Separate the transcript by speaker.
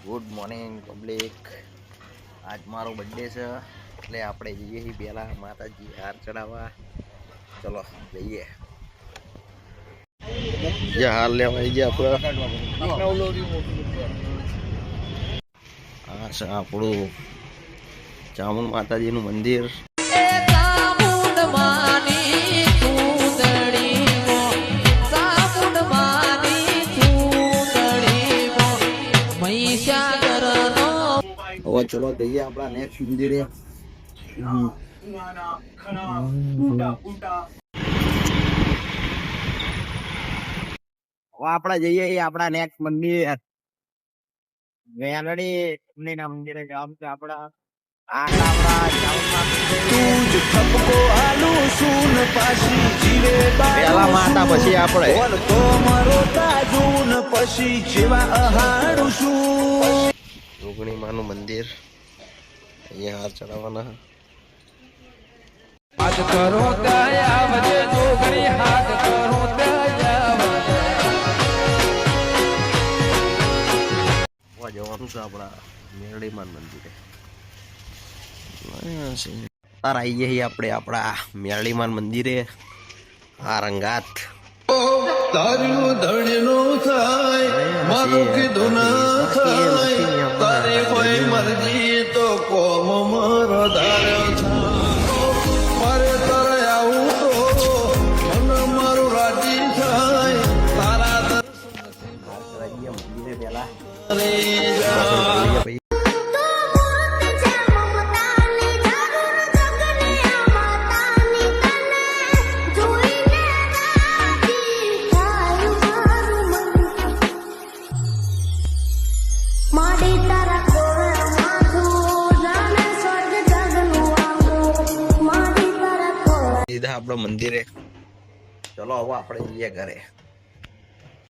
Speaker 1: Good morning public. આજ મારો birthday છે એટલે આપણે જઈએ છીએ પહેલા માતાજી હાર ચડાવવા। ચલો જઈએ। જે હાર લેવા આવી ગયા આપણે। આ છે આપણું ચામુંડ માતાજીનું મંદિર। હવે ચલો જઈએ આપણા નેક્સ્ટ મંદિરે। આપણે જઈએ આપણા નેક્સ્ટ મંદિર વેલડી ના મંદિરે ગામ છે આપણા। પેલા માતા પછી આપણે જોગણી માનું મંદિર અહીંયા હાર ચડાવવાના। હાથ કરો દયા વજે જોગણી હાથ કરો દયા જવાનું છે આપણા મેરડીમાન મંદિરે। તાર આવીએ છીએ આપણે આપણા મેરડીમાન મંદિરે। આ રંગાત તારું ધણનો થાય મારું કીધું ના થાય તારે કોઈ મરજી તો કોમ મારો ધાર્યો છે મારે તારે આવું તો મને મારું રાજી થાય તારા દર્શન મંદિરે પેલા સીધા આપણા મંદિરે। ચલો હવે આપણે જઈએ ઘરે।